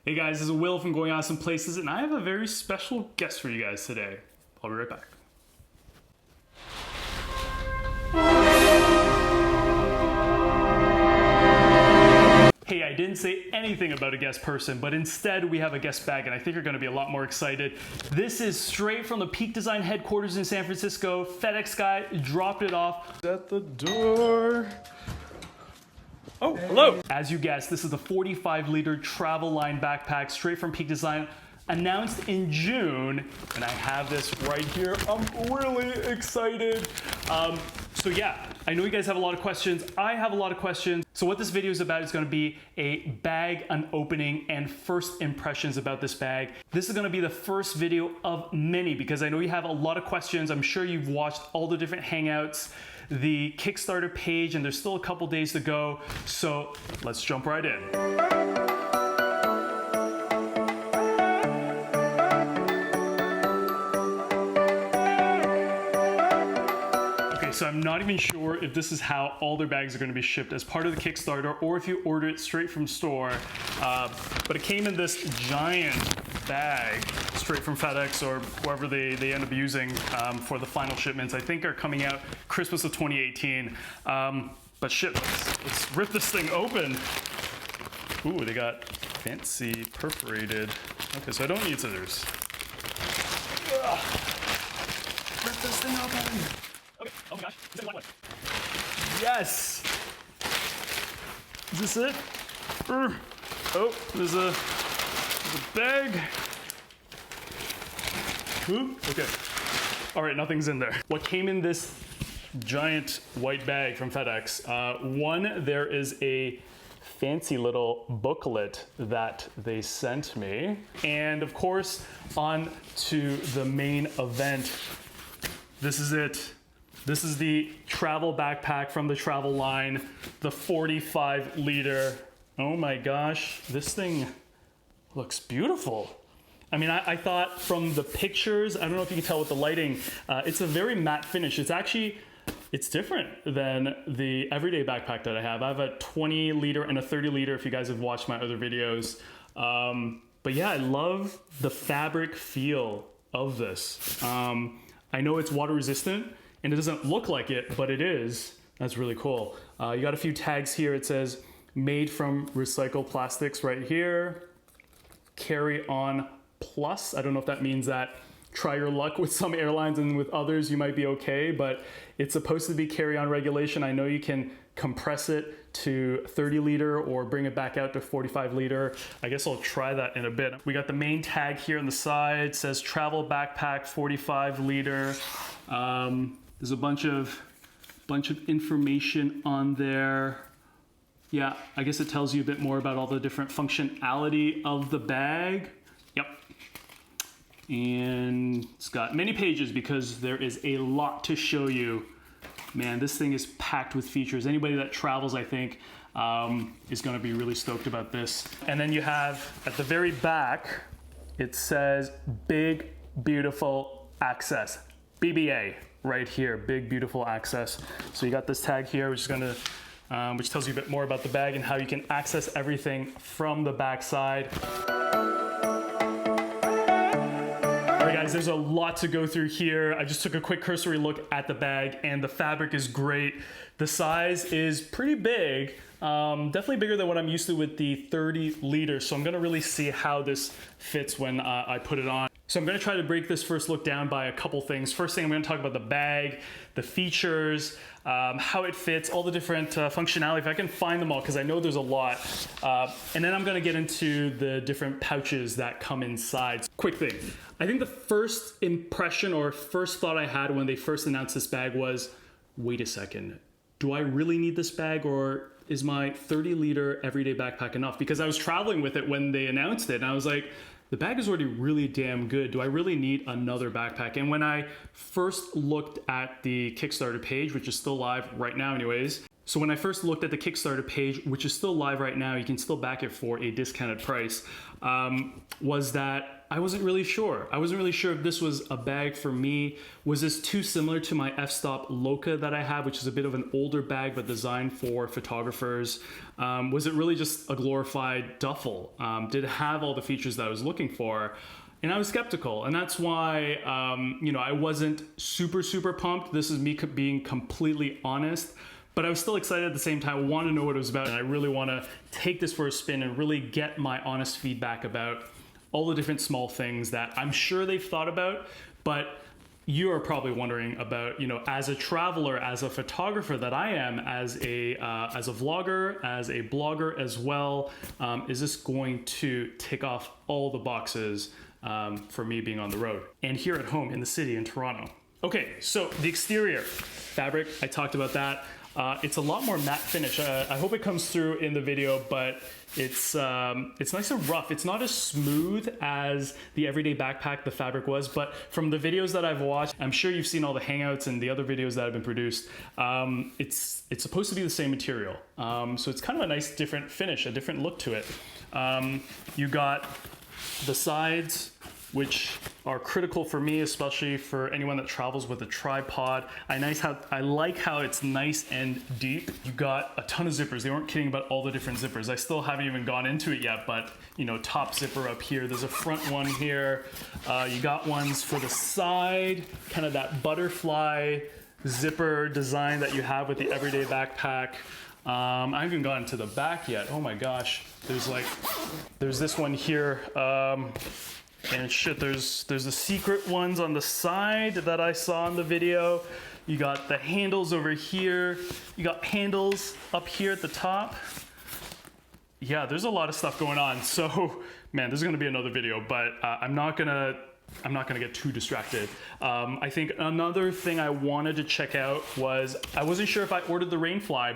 Hey guys, this is Will from Going Awesome Places, and I have a very special guest for you guys today. I'll be right back. Hey, I didn't say anything about a guest person, but instead we have a guest bag, and I think you're going to be a lot more excited. This is straight from the Peak Design headquarters in San Francisco. FedEx guy dropped it off at the door. Oh, hello. As you guessed, this is the 45-liter travel line backpack straight from Peak Design, announced in June, and I have this right here. I'm really excited. So yeah, I know you guys have a lot of questions. I have a lot of questions. So what this video is about is going to be a bag unopening and first impressions about this bag. This is going to be the first video of many because I know you have a lot of questions. I'm sure you've watched all the different hangouts, the Kickstarter page, and there's still a couple days to go. So let's jump right in. So I'm not even sure if this is how all their bags are going to be shipped as part of the Kickstarter or if you order it straight from store. But it came in this giant bag straight from FedEx or whoever they end up using for the final shipments. I think are coming out Christmas of 2018. But shit, let's rip this thing open. Ooh, they got fancy perforated. Okay, so I don't need scissors. Ugh. Rip this thing open. Okay, oh my gosh, is that one? Yes! Is this it? Oh, there's a bag. Ooh, okay. All right, nothing's in there. What came in this giant white bag from FedEx? One, there is a fancy little booklet that they sent me. And of course, on to the main event. This is it. This is the travel backpack from the travel line, the 45-liter. Oh my gosh, this thing looks beautiful. I mean, I thought from the pictures, I don't know if you can tell with the lighting, it's a very matte finish. It's different than the everyday backpack that I have. I have a 20-liter and a 30-liter if you guys have watched my other videos. But yeah, I love the fabric feel of this. I know it's water resistant, and it doesn't look like it, but it is. That's really cool. You got a few tags here. It says, made from recycled plastics right here. Carry on plus. I don't know if that means that try your luck with some airlines and with others you might be okay, but it's supposed to be carry-on regulation. I know you can compress it to 30-liter or bring it back out to 45-liter. I guess I'll try that in a bit. We got the main tag here on the side. It says travel backpack 45-liter. There's a bunch of information on there. Yeah, I guess it tells you a bit more about all the different functionality of the bag. Yep. And it's got many pages because there is a lot to show you. Man, this thing is packed with features. Anybody that travels, I think, is gonna be really stoked about this. And then you have, at the very back, it says Big Beautiful Access, BBA. Right here, Big Beautiful Access. So you got this tag here, which tells you a bit more about the bag and how you can access everything from the back side. All right, guys, there's a lot to go through here. I just took a quick cursory look at the bag, and the fabric is great. The size is pretty big. Definitely bigger than what I'm used to with the 30-liter. So I'm gonna really see how this fits when I put it on. So I'm gonna try to break this first look down by a couple things. First thing, I'm gonna talk about the bag, the features, how it fits, all the different functionality, if I can find them all, because I know there's a lot. And then I'm gonna get into the different pouches that come inside. Quick thing, I think the first impression or first thought I had when they first announced this bag was, wait a second, do I really need this bag, or is my 30-liter everyday backpack enough? Because I was traveling with it when they announced it, and I was like, the bag is already really damn good. Do I really need another backpack? And when I first looked at the Kickstarter page, which is still live right now anyways, So when I first looked at the Kickstarter page, which is still live right now, you can still back it for a discounted price, was that I wasn't really sure. I wasn't really sure if this was a bag for me. Was this too similar to my f-stop Loca that I have, which is a bit of an older bag, but designed for photographers? Was it really just a glorified duffel? Did it have all the features that I was looking for? And I was skeptical, and that's why, I wasn't super pumped. This is me being completely honest, but I was still excited at the same time. I want to know what it was about, and I really want to take this for a spin and really get my honest feedback about all the different small things that I'm sure they've thought about, but you are probably wondering about, as a traveler, as a photographer that I am, as a vlogger, as a blogger as well, is this going to tick off all the boxes for me being on the road and here at home in the city in Toronto? Okay, so the exterior fabric, I talked about that. It's a lot more matte finish. I hope it comes through in the video, but it's nice and rough. It's not as smooth as the everyday backpack the fabric was, but from the videos that I've watched, I'm sure you've seen all the hangouts and the other videos that have been produced. It's supposed to be the same material. So it's kind of a nice different finish, a different look to it. You got the sides, which are critical for me, especially for anyone that travels with a tripod. I like how it's nice and deep. You got a ton of zippers. They weren't kidding about all the different zippers. I still haven't even gone into it yet, but top zipper up here. There's a front one here. You got ones for the side, kind of that butterfly zipper design that you have with the everyday backpack. I haven't even gotten to the back yet. Oh my gosh. There's this one here. And shit, there's the secret ones on the side that I saw in the video. You got the handles over here. You got handles up here at the top. Yeah, there's a lot of stuff going on. So, man, this is gonna be another video, but I'm not gonna get too distracted. I think another thing I wanted to check out was, I wasn't sure if I ordered the rain fly,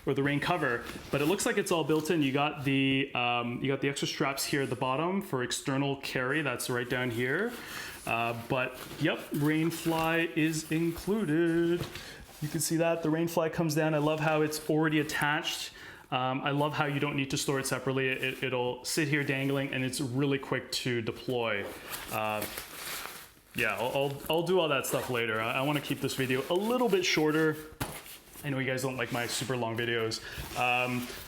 or the rain cover, but it looks like it's all built in. You got the extra straps here at the bottom for external carry. That's right down here. But yep, rain fly is included. You can see that the rain fly comes down. I love how it's already attached. I love how you don't need to store it separately. It'll sit here dangling, and it's really quick to deploy. Yeah, I'll do all that stuff later. I want to keep this video a little bit shorter. I know you guys don't like my super long videos.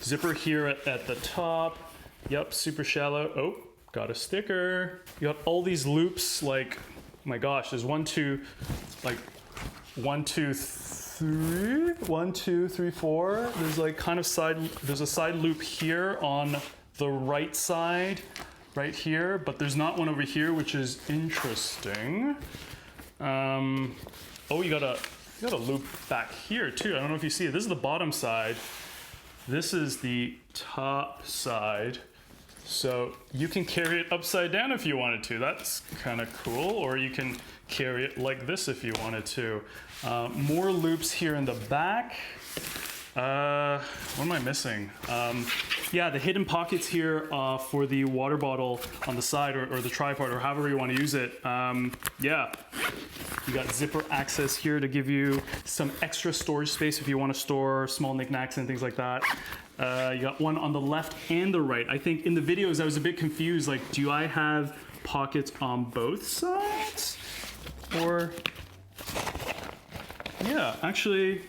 Zipper here at the top. Yep, super shallow. Oh, got a sticker. You got all these loops, like, oh my gosh, there's 1, 2, 3, 4. There's like kind of there's a side loop here on the right side, right here, but there's not one over here, which is interesting. Oh, you got a loop back here too. I don't know if you see it. This is the bottom side. This is the top side. So you can carry it upside down if you wanted to. That's kind of cool. Or you can carry it like this if you wanted to. More loops here in the back. What am I missing? Yeah, the hidden pockets here for the water bottle on the side, or the tripod, or however you want to use it. Yeah, you got zipper access here to give you some extra storage space if you want to store small knickknacks and things like that. You got one on the left and the right. I think in the videos I was a bit confused, like, do I have pockets on both sides? Or, yeah, actually,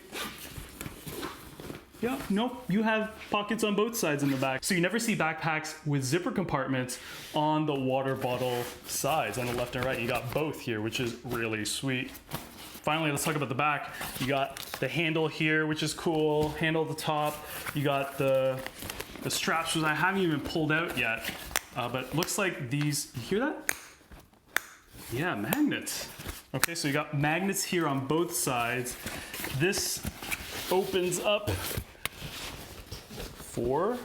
yeah, nope, you have pockets on both sides in the back. So you never see backpacks with zipper compartments on the water bottle sides, on the left and right. You got both here, which is really sweet. Finally, let's talk about the back. You got the handle here, which is cool, handle at the top. You got the straps, which I haven't even pulled out yet. But it looks like these, you hear that? Yeah, magnets. Okay, so you got magnets here on both sides. This opens up for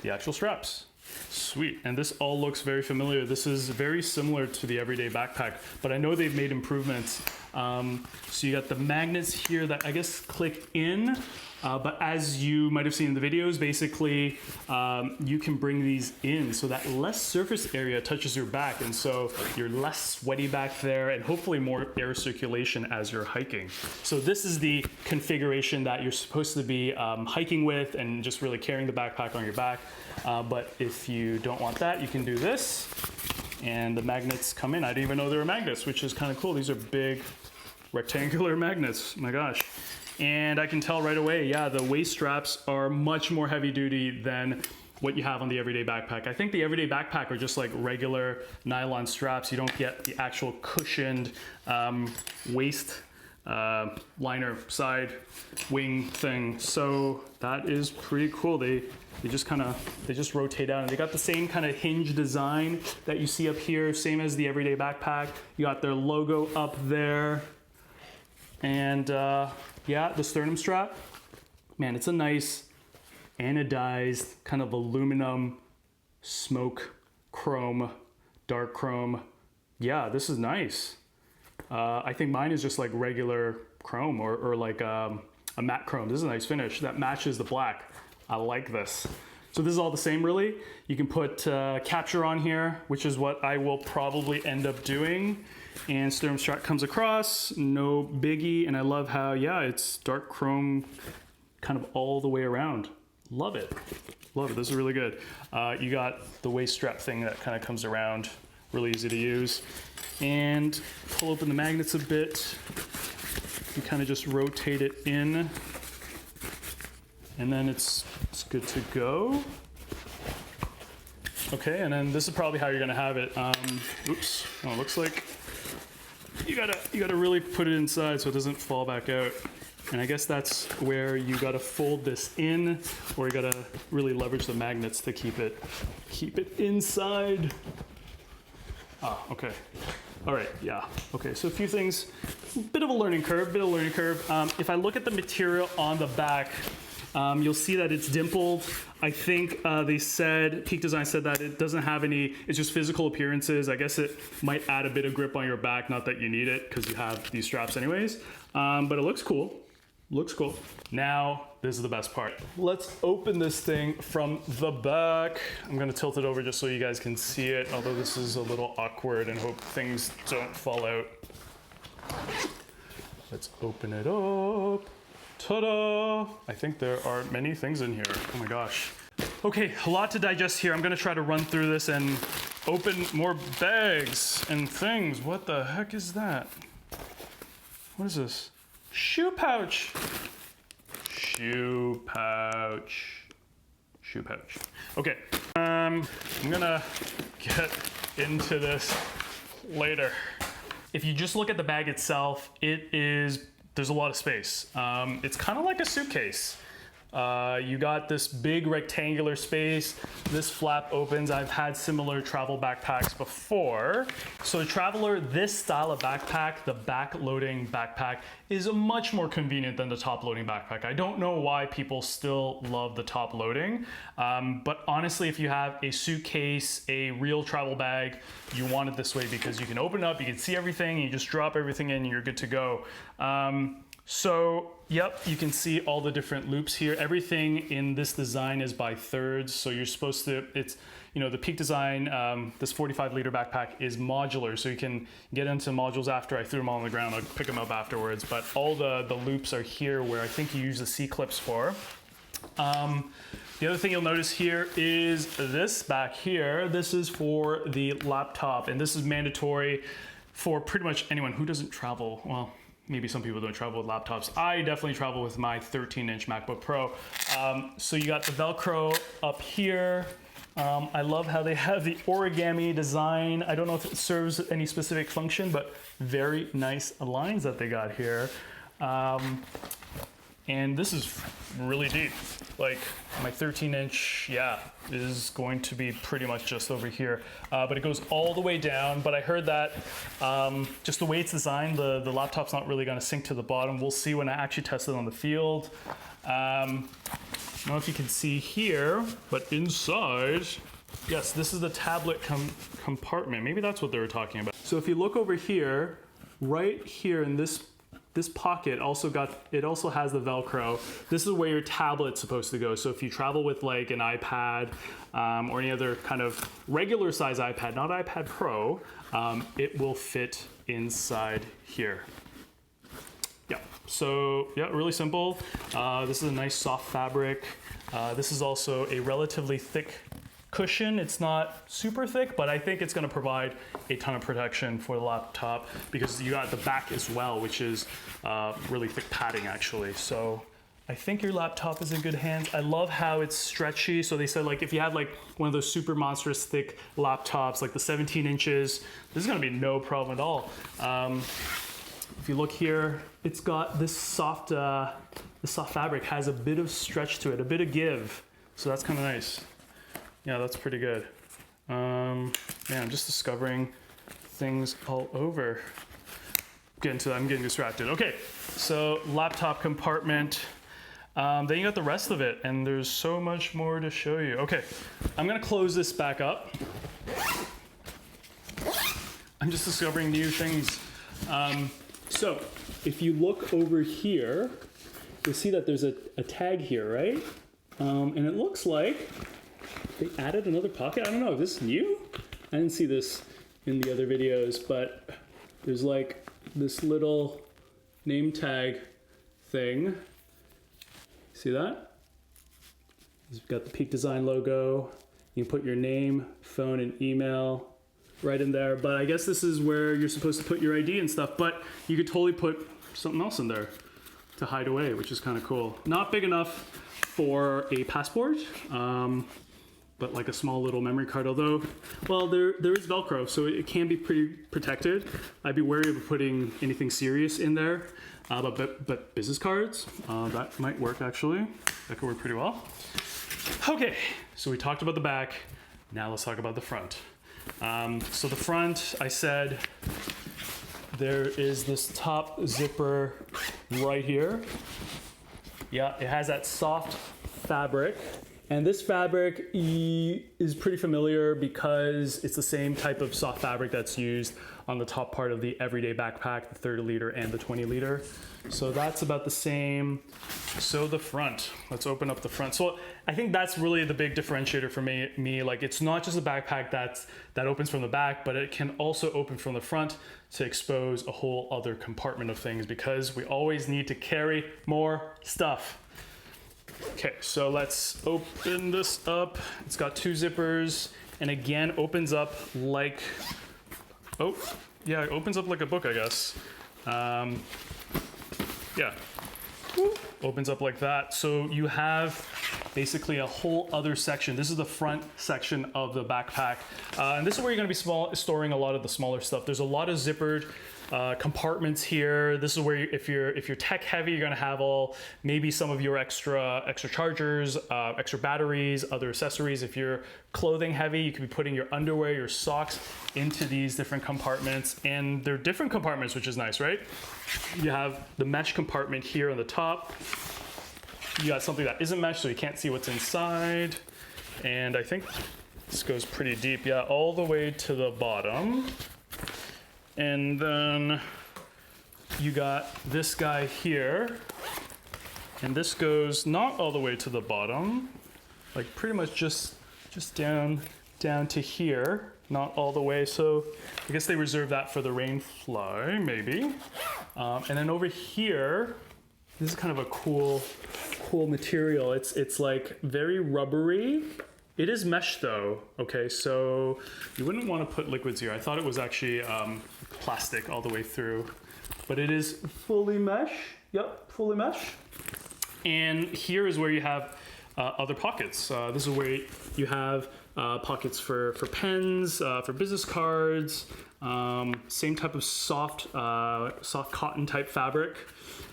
the actual straps. Sweet, and this all looks very familiar. This is very similar to the everyday backpack, but I know they've made improvements. So you got the magnets here that I guess click in. But as you might have seen in the videos, basically you can bring these in so that less surface area touches your back, and so you're less sweaty back there and hopefully more air circulation as you're hiking. So this is the configuration that you're supposed to be hiking with and just really carrying the backpack on your back. But if you don't want that, you can do this, and the magnets come in. I didn't even know they were magnets, which is kind of cool. These are big rectangular magnets, my gosh. And I can tell right away, yeah, the waist straps are much more heavy duty than what you have on the everyday backpack. I think the everyday backpack are just like regular nylon straps. You don't get the actual cushioned waist liner side wing thing. So that is pretty cool. They just rotate out, and they got the same kind of hinge design that you see up here, same as the everyday backpack. You got their logo up there. And yeah, the sternum strap, man, it's a nice anodized kind of aluminum smoke chrome, dark chrome. Yeah, this is nice. I think mine is just like regular chrome or like a matte chrome. This is a nice finish that matches the black. I like this. So this is all the same, really. You can put capture on here, which is what I will probably end up doing. And sternum strap comes across, no biggie. And I love how, yeah, it's dark chrome kind of all the way around. Love it. Love it. This is really good. You got the waist strap thing that kind of comes around, really easy to use. And pull open the magnets a bit. You kind of just rotate it in, and then it's good to go. Okay, and then this is probably how you're gonna have it. Oops, oh, it looks like you gotta really put it inside so it doesn't fall back out. And I guess that's where you gotta fold this in, or you gotta really leverage the magnets to keep it inside. Ah, okay. All right, yeah. Okay, so a few things, bit of a learning curve. If I look at the material on the back, you'll see that it's dimpled. I think they said, Peak Design said that it doesn't have any, it's just physical appearances. I guess it might add a bit of grip on your back, not that you need it because you have these straps anyways. But it looks cool. Looks cool. Now, this is the best part. Let's open this thing from the back. I'm gonna tilt it over just so you guys can see it, although this is a little awkward and hope things don't fall out. Let's open it up. Ta-da! I think there are many things in here. Oh my gosh. Okay, a lot to digest here. I'm gonna try to run through this and open more bags and things. What the heck is that? What is this? Shoe pouch. Shoe pouch. Shoe pouch. Okay, I'm gonna get into this later. If you just look at the bag itself, there's a lot of space. It's kind of like a suitcase. You got this big rectangular space. This flap opens. I've had similar travel backpacks before. So the Traveler, this style of backpack, the back loading backpack, is much more convenient than the top loading backpack. I don't know why people still love the top loading, but honestly, if you have a suitcase, a real travel bag, you want it this way because you can open it up, you can see everything, you just drop everything in and you're good to go. So, yep, you can see all the different loops here. Everything in this design is by thirds, so you're supposed to, it's, you know, the Peak Design, this 45-liter backpack is modular, so you can get into modules after. I threw them all on the ground, I'll pick them up afterwards, but all the loops are here where I think you use the C-clips for. The other thing you'll notice here is this back here. This is for the laptop, and this is mandatory for pretty much anyone who doesn't travel. Well, maybe some people don't travel with laptops. I definitely travel with my 13-inch MacBook Pro. So you got the Velcro up here. I love how they have the origami design. I don't know if it serves any specific function, but very nice lines that they got here. And this is really deep. Like my 13-inch, yeah, is going to be pretty much just over here. But it goes all the way down. But I heard that just the way it's designed, the laptop's not really gonna sink to the bottom. We'll see when I actually test it on the field. I don't know if you can see here, but inside, yes, this is the tablet compartment. Maybe that's what they were talking about. So if you look over here, right here in this this pocket also has the Velcro. This is where your tablet's supposed to go. So if you travel with like an iPad or any other kind of regular size iPad, not iPad Pro, it will fit inside here. Yeah, so yeah, really simple. This is a nice soft fabric. This is also a relatively thick cushion. It's not super thick, but I think it's going to provide a ton of protection for the laptop because you got the back as well, which is really thick padding actually. So I think your laptop is in good hands. I love how it's stretchy. So they said like if you had like one of those super monstrous thick laptops, like the 17 inches, this is going to be no problem at all. If you look here, it's got this soft fabric has a bit of stretch to it, a bit of give. So that's kind of nice. Yeah, that's pretty good. Man, I'm just discovering things all over. I'm getting distracted. Okay, so laptop compartment. Then you got the rest of it, and there's so much more to show you. Okay, I'm gonna close this back up. I'm just discovering new things. So if you look over here, you'll see that there's a tag here, right? And it looks like they added another pocket. I don't know, is this new? I didn't see this in the other videos, but there's like this little name tag thing. See that? It's got the Peak Design logo. You can put your name, phone, and email right in there. But I guess this is where you're supposed to put your ID and stuff, but you could totally put something else in there to hide away, which is kind of cool. Not big enough for a passport, but like a small little memory card, although, well, there is Velcro, so it can be pretty protected. I'd be wary of putting anything serious in there, but business cards, that might work actually. That could work pretty well. Okay, so we talked about the back, now let's talk about the front. So the front, I said, there is this top zipper right here. Yeah, it has that soft fabric. And this fabric is pretty familiar because it's the same type of soft fabric that's used on the top part of the everyday backpack, the 30 liter and the 20 liter. So that's about the same. So the front, let's open up the front. So I think that's really the big differentiator for me. Like it's not just a backpack that opens from the back, but it can also open from the front to expose a whole other compartment of things because we always need to carry more stuff. Okay, so let's open this up. It's got two zippers and again opens up like, oh, yeah, it opens up like a book, I guess. Yeah, opens up like that. So you have basically a whole other section. This is the front section of the backpack. And this is where you're gonna be storing a lot of the smaller stuff. There's a lot of zippered compartments here. This is where if you're tech heavy, you're gonna have maybe some of your extra chargers, extra batteries, other accessories. If you're clothing heavy, you could be putting your underwear, your socks into these different compartments, and they're different compartments, which is nice, right? You have the mesh compartment here on the top. You got something that isn't mesh, so you can't see what's inside. And I think this goes pretty deep, yeah, all the way to the bottom. And then you got this guy here, and this goes not all the way to the bottom, like pretty much just down to here, not all the way. So I guess they reserve that for the rain fly, maybe. And then over here, this is kind of a cool material. It's like very rubbery. It is mesh though, okay, so you wouldn't want to put liquids here. I thought it was actually plastic all the way through, but it is fully mesh. Yep, fully mesh. And here is where you have other pockets. This is where you have pockets for pens, for business cards, same type of soft cotton type fabric,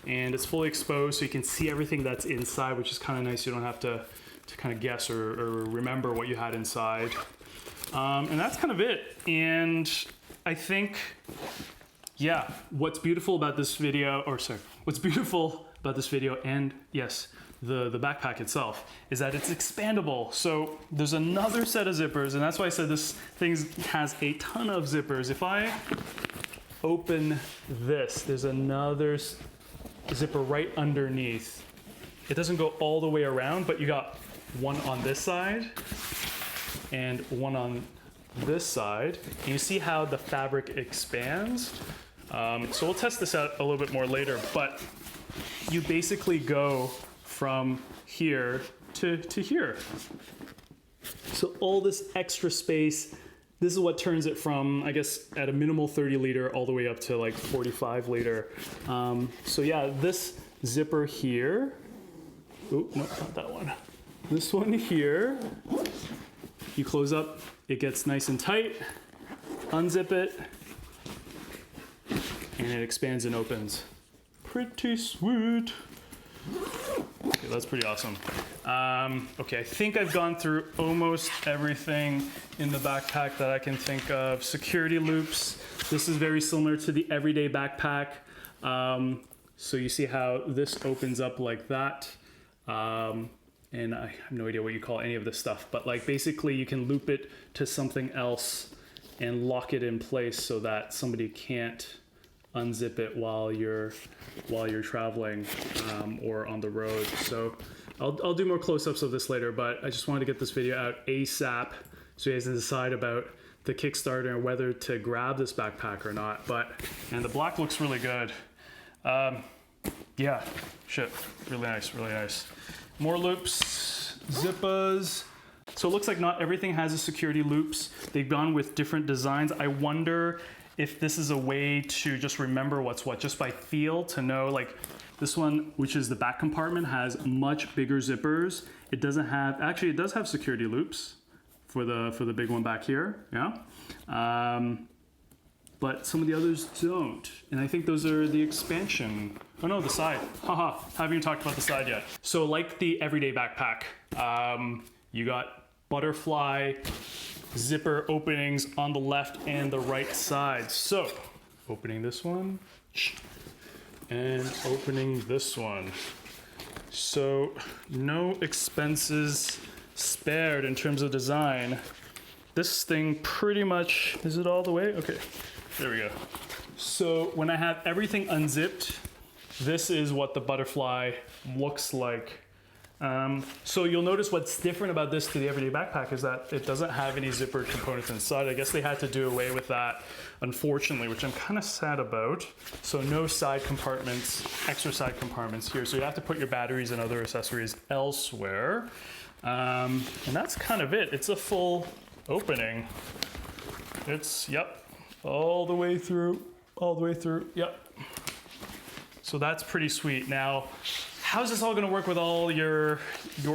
and it's fully exposed so you can see everything that's inside, which is kind of nice. You don't have to kind of guess or remember what you had inside. And that's kind of it. And I think, yeah, what's beautiful about this video, and yes, the backpack itself, is that it's expandable. So there's another set of zippers, and that's why I said this thing has a ton of zippers. If I open this, there's another zipper right underneath. It doesn't go all the way around, but you got one on this side and one on this side. And you see how the fabric expands? So we'll test this out a little bit more later, but you basically go from here to here. So all this extra space, this is what turns it from, I guess, at a minimal 30 liter all the way up to like 45 liter. So yeah, this zipper here, oh, no, not that one. This one here, you close up, it gets nice and tight, unzip it, and it expands and opens. Pretty sweet. Okay, that's pretty awesome. Okay, I think I've gone through almost everything in the backpack that I can think of. Security loops. This is very similar to the everyday backpack. So you see how this opens up like that. And I have no idea what you call any of this stuff, but like basically you can loop it to something else and lock it in place so that somebody can't unzip it while you're traveling or on the road. So I'll do more close-ups of this later, but I just wanted to get this video out ASAP so you guys can decide about the Kickstarter and whether to grab this backpack or not. And the black looks really good. Yeah, shit, really nice, really nice. More loops, zippas. So it looks like not everything has a security loops. They've gone with different designs. I wonder if this is a way to just remember what's what, just by feel, to know, like this one, which is the back compartment, has much bigger zippers. It doesn't have, actually it does have security loops for the big one back here, yeah. But some of the others don't. And I think those are the expansion. Oh no, the side, haha, haven't even talked about the side yet. So like the everyday backpack, you got butterfly zipper openings on the left and the right side. So opening this one and opening this one. So no expenses spared in terms of design. This thing pretty much, is it all the way? Okay, there we go. So when I have everything unzipped, this is what the butterfly looks like. So you'll notice what's different about this to the everyday backpack is that it doesn't have any zipper components inside. I guess they had to do away with that, unfortunately, which I'm kind of sad about. So no side compartments, extra side compartments here. So you have to put your batteries and other accessories elsewhere. And that's kind of it. It's a full opening. It's, yep, all the way through, yep. So that's pretty sweet. Now, how's this all gonna work with all your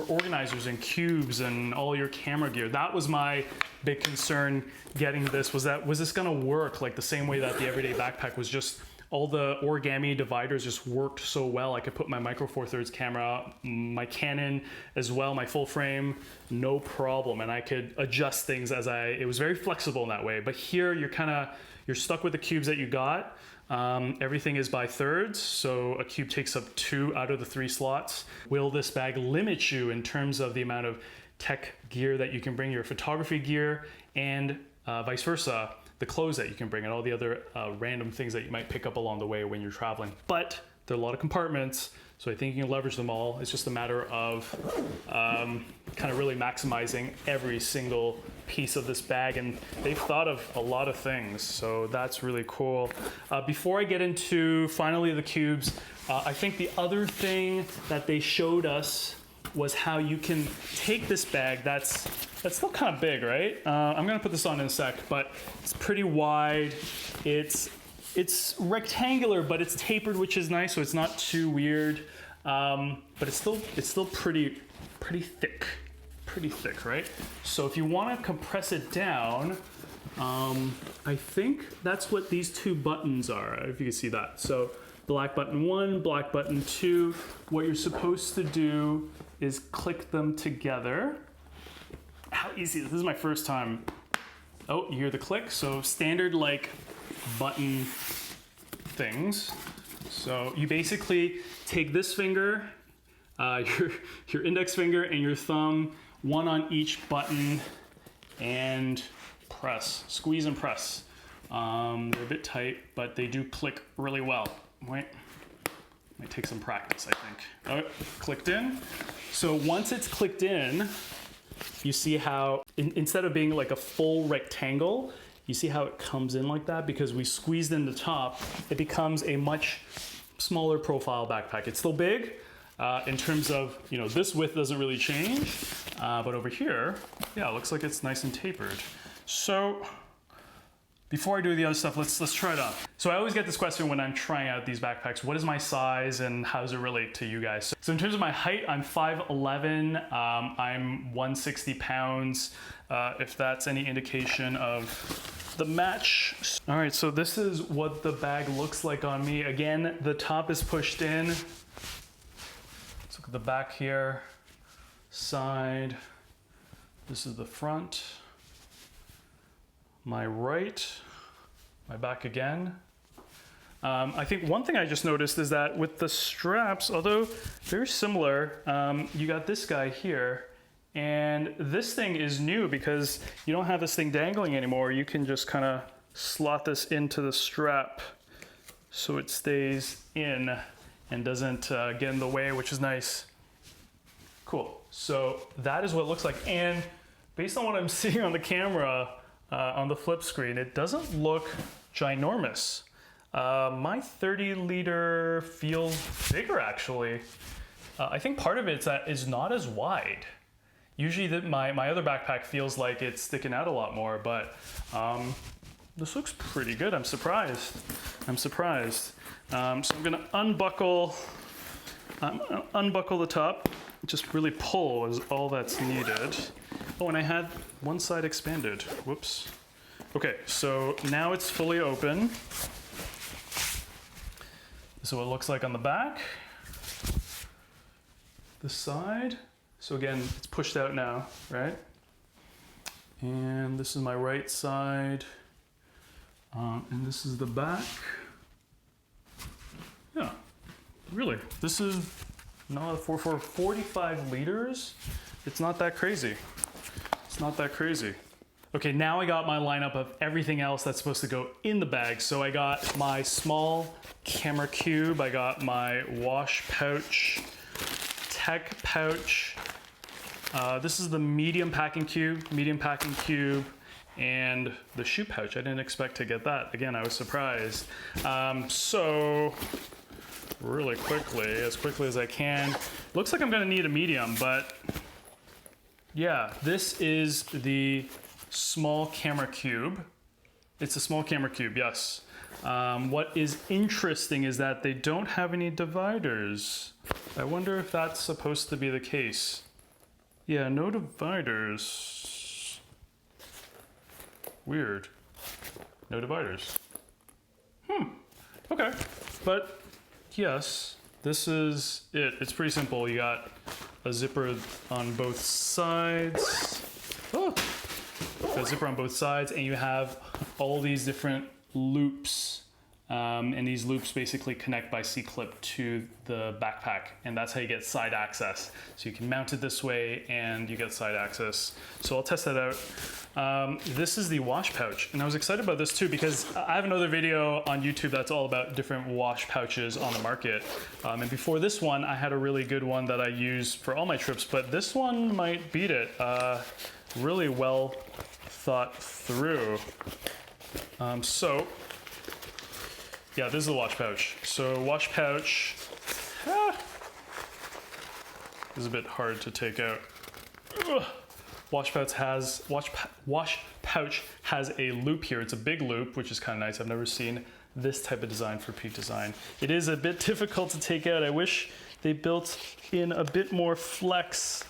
organizers and cubes and all your camera gear? That was my big concern getting this, was this gonna work like the same way that the everyday backpack was, just all the origami dividers just worked so well. I could put my Micro Four Thirds camera, my Canon as well, my full frame, no problem. And I could adjust things it was very flexible in that way. But here you're stuck with the cubes that you got. Everything is by thirds, so a cube takes up 2 out of the 3 slots. Will this bag limit you in terms of the amount of tech gear that you can bring, your photography gear, and vice versa, the clothes that you can bring and all the other random things that you might pick up along the way when you're traveling? But there are a lot of compartments, so I think you can leverage them all. It's just a matter of kind of really maximizing every single piece of this bag, and they've thought of a lot of things, so that's really cool. Before I get into finally the cubes, I think the other thing that they showed us was how you can take this bag that's still kind of big, right? I'm gonna put this on in a sec, but it's pretty wide. It's rectangular, but it's tapered, which is nice, so it's not too weird. But it's still pretty thick. Pretty thick, right? So if you want to compress it down, I think that's what these 2 buttons are, if you can see that. So black button 1, black button 2. What you're supposed to do is click them together. How easy, this is my first time. Oh, you hear the click? So standard like button things. So you basically take this finger, your index finger and your thumb, one on each button, and press, squeeze and press. They're a bit tight, but they do click really well. Right? Might take some practice, I think. Oh, clicked in. So once it's clicked in, you see how, instead of being like a full rectangle, you see how it comes in like that? Because we squeezed in the top, it becomes a much smaller profile backpack. It's still big in terms of, this width doesn't really change, but over here, yeah, it looks like it's nice and tapered. So before I do the other stuff, let's try it on. So I always get this question when I'm trying out these backpacks, what is my size and how does it relate to you guys? So in terms of my height, I'm 5'11", I'm 160 pounds, if that's any indication of the match. All right, so this is what the bag looks like on me. Again, the top is pushed in. Let's look at the back here, side. This is the front. My right, my back again. I think one thing I just noticed is that with the straps, although very similar, you got this guy here, and this thing is new because you don't have this thing dangling anymore. You can just kind of slot this into the strap so it stays in and doesn't get in the way, which is nice. Cool, so that is what it looks like. And based on what I'm seeing on the camera, on the flip screen, it doesn't look ginormous. My 30-liter feels bigger, actually. I think part of it is that it's not as wide. Usually my other backpack feels like it's sticking out a lot more, but this looks pretty good. I'm surprised. So I'm gonna unbuckle the top. Just really pull is all that's needed. Oh, and I had one side expanded. Whoops. Okay, so now it's fully open. This is what it looks like on the back. The side. So again, it's pushed out now, right? And this is my right side. And this is the back. Yeah, really, this is not for 45 liters. It's not that crazy. It's not that crazy. Okay, now I got my lineup of everything else that's supposed to go in the bag. So I got my small camera cube. I got my wash pouch, tech pouch. This is the medium packing cube, and the shoe pouch. I didn't expect to get that. Again, I was surprised. So really quickly, as quickly as I can. Looks like I'm gonna need a medium, but yeah, this is the small camera cube. It's a small camera cube, yes. What is interesting is that they don't have any dividers. I wonder if that's supposed to be the case. Yeah, no dividers. Weird. No dividers. Okay, but yes, this is it. It's pretty simple. You got a zipper on both sides. Oh, a zipper on both sides, and you have all these different loops. And these loops basically connect by C-clip to the backpack, and that's how you get side access. So you can mount it this way and you get side access. So I'll test that out. This is the wash pouch, and I was excited about this too because I have another video on YouTube that's all about different wash pouches on the market. And before this one, I had a really good one that I use for all my trips, but this one might beat it. Really well thought through. Yeah, this is the wash pouch. So wash pouch is a bit hard to take out. Wash pouch has a loop here. It's a big loop, which is kind of nice. I've never seen this type of design for Peak Design. It is a bit difficult to take out. I wish they built in a bit more flex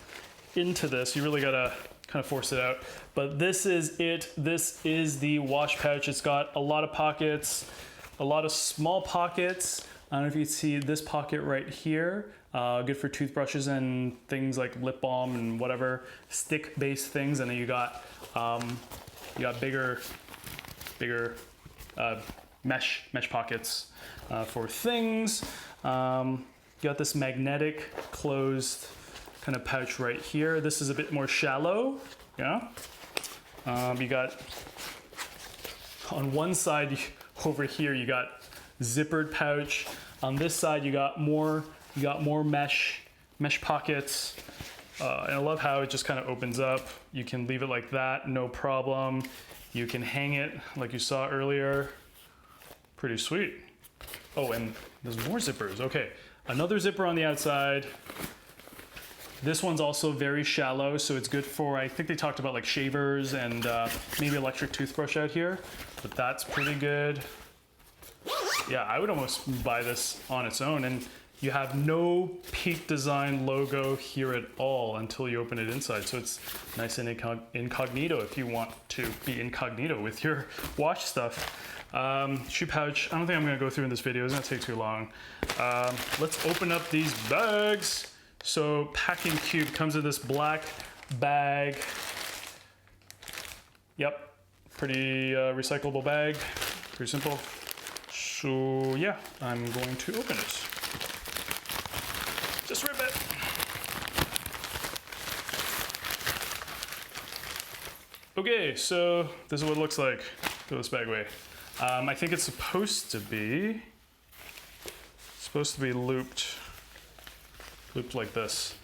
into this. You really gotta kind of force it out. But this is it. This is the wash pouch. It's got a lot of pockets. A lot of small pockets. I don't know if you can see this pocket right here. Good for toothbrushes and things like lip balm and whatever stick-based things. And then you got bigger mesh pockets for things. You got this magnetic closed kind of pouch right here. This is a bit more shallow. Yeah. You got on one side. Over here, you got zippered pouch. On this side, you got more mesh pockets. And I love how it just kind of opens up. You can leave it like that, no problem. You can hang it like you saw earlier. Pretty sweet. Oh, and there's more zippers. Okay, another zipper on the outside. This one's also very shallow, so it's good for, I think they talked about like shavers and maybe electric toothbrush out here, but that's pretty good. Yeah, I would almost buy this on its own, and you have no Peak Design logo here at all until you open it inside, so it's nice and incognito if you want to be incognito with your watch stuff. Shoe pouch, I don't think I'm gonna go through in this video, it's gonna take too long. Let's open up these bags. So packing cube comes in this black bag. Yep, pretty recyclable bag, pretty simple. So yeah, I'm going to open it. Just rip it. Okay, so this is what it looks like. Throw this bag away. I think it's supposed to be looped like this.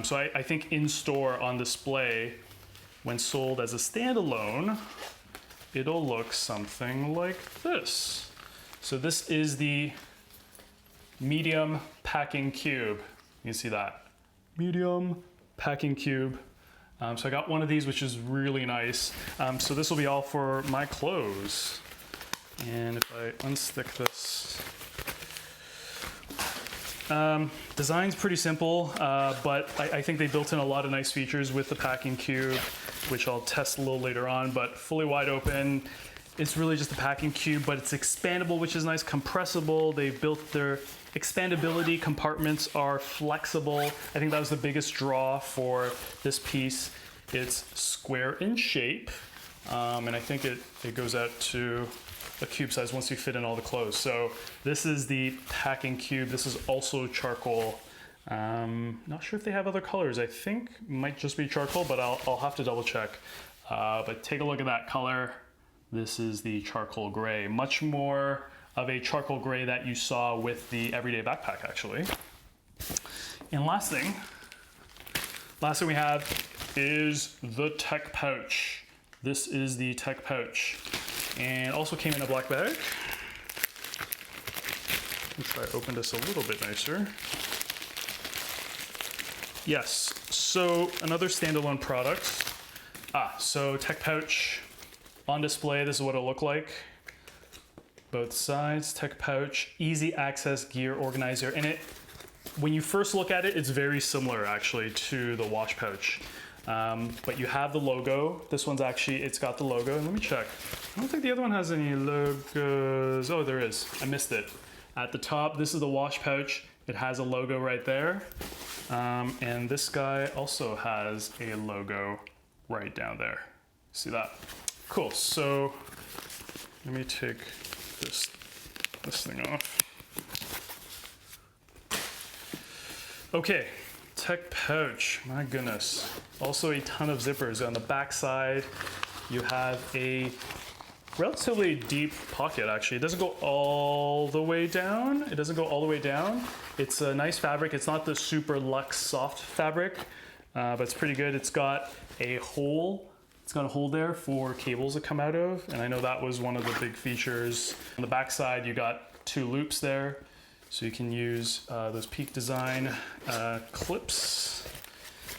So I think in store on display, when sold as a standalone, it'll look something like this. So this is the medium packing cube. You can see that. Medium packing cube. So I got one of these, which is really nice. So this will be all for my clothes. And if I unstick this, design's pretty simple, but I think they built in a lot of nice features with the packing cube, which I'll test a little later on, but fully wide open. It's really just a packing cube, but it's expandable, which is nice, compressible. They've built their expandability, compartments are flexible. I think that was the biggest draw for this piece. It's square in shape, and I think it goes out to a cube size once you fit in all the clothes. So this is the packing cube. This is also charcoal. Not sure if they have other colors. I think it might just be charcoal, but I'll have to double check. But take a look at that color. This is the charcoal gray, much more of a charcoal gray that you saw with the everyday backpack actually. And last thing we have is the tech pouch. This is the tech pouch. And also came in a black bag. Let me try to open this a little bit nicer. Yes, so another standalone product. So tech pouch on display, this is what it'll look like. Both sides, tech pouch, easy access gear organizer. And when you first look at it, it's very similar actually to the watch pouch. But you have the logo. This one's actually, it's got the logo. And let me check. I don't think the other one has any logos. Oh, there is. I missed it. At the top, this is the watch pouch. It has a logo right there. And this guy also has a logo right down there. See that? Cool. So let me take this thing off. Okay. Tech pouch, my goodness. Also a ton of zippers. On the back side, you have a relatively deep pocket actually. It doesn't go all the way down. It's a nice fabric. It's not the super luxe soft fabric, but it's pretty good. It's got a hole. It's got a hole there for cables to come out of. And I know that was one of the big features. On the back side, you got 2 loops there. So you can use those Peak Design clips.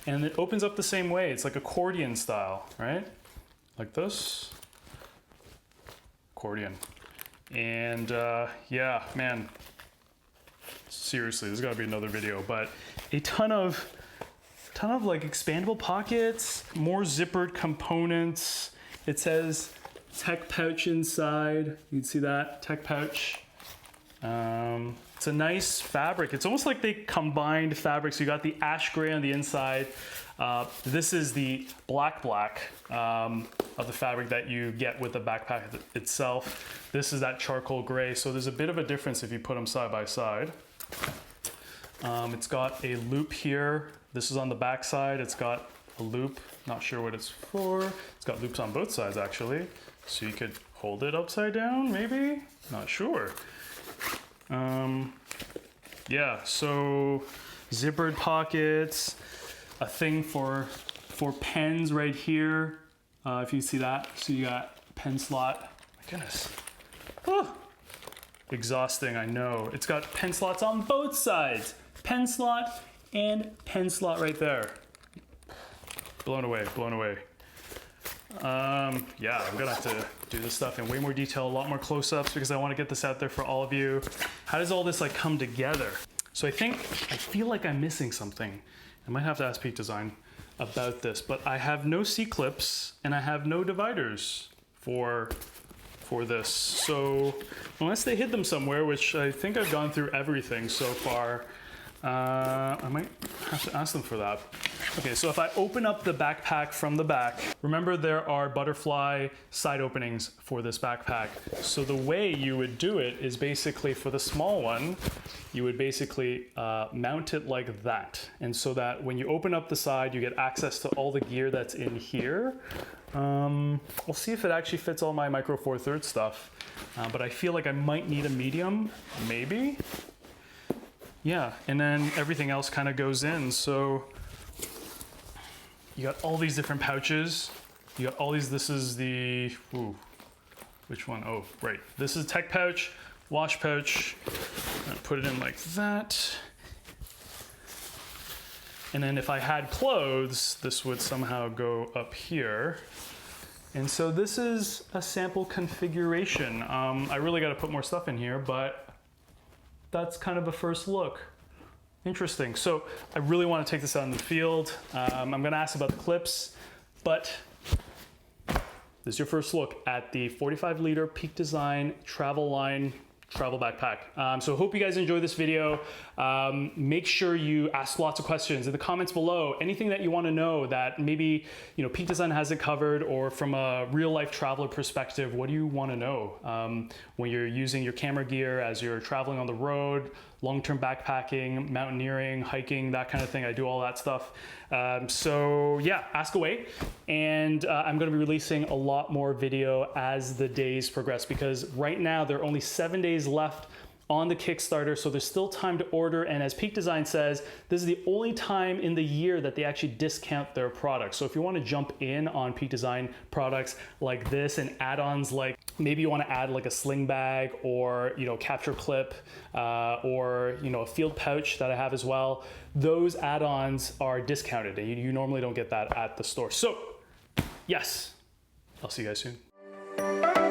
And it opens up the same way. It's like accordion style, right? Like this. Accordion. And yeah, man, seriously, there's gotta be another video, but a ton of like expandable pockets, more zippered components. It says tech pouch inside. You can see that, tech pouch. It's a nice fabric. It's almost like they combined fabrics. You got the ash gray on the inside. This is the black of the fabric that you get with the backpack itself. This is that charcoal gray. So there's a bit of a difference if you put them side by side. It's got a loop here. This is on the back side. It's got a loop. Not sure what it's for. It's got loops on both sides actually. So you could hold it upside down maybe? Not sure. yeah, so zippered pockets, a thing for pens right here. If you see that, so you got pen slot. My goodness. Oh, exhausting, I know. It's got pen slots on both sides. Pen slot and pen slot right there. Blown away, blown away. Yeah, I'm gonna have to do this stuff in way more detail, a lot more close-ups because I want to get this out there for all of you. How does all this like come together? So I feel like I'm missing something. I might have to ask Peak Design about this, but I have no C-clips and I have no dividers for this. So unless they hid them somewhere, which I think I've gone through everything so far, I might have to ask them for that. Okay, so if I open up the backpack from the back, remember there are butterfly side openings for this backpack. So the way you would do it is basically for the small one, you would basically mount it like that. And so that when you open up the side, you get access to all the gear that's in here. We'll see if it actually fits all my Micro Four Thirds stuff. But I feel like I might need a medium, maybe. Yeah, and then everything else kind of goes in. So you got all these different pouches. You got all these, this is the, ooh, which one? Oh, right. This is tech pouch, wash pouch. Put it in like that. And then if I had clothes, this would somehow go up here. And so this is a sample configuration. I really got to put more stuff in here, but that's kind of a first look. Interesting. So I really want to take this out in the field. I'm going to ask about the clips, but this is your first look at the 45-liter Peak Design travel line travel backpack. So hope you guys enjoy this video. Make sure you ask lots of questions in the comments below. Anything that you want to know that maybe Peak Design hasn't covered, or from a real life traveler perspective, what do you want to know when you're using your camera gear as you're traveling on the road, long-term backpacking, mountaineering, hiking, that kind of thing. I do all that stuff. So yeah, ask away. And I'm going to be releasing a lot more video as the days progress, because right now there are only 7 days left on the Kickstarter, so there's still time to order. And as Peak Design says, this is the only time in the year that they actually discount their products. So if you want to jump in on Peak Design products like this and add-ons, like maybe you want to add like a sling bag, or capture clip, or a field pouch that I have as well, those add-ons are discounted, and you normally don't get that at the store. So yes, I'll see you guys soon.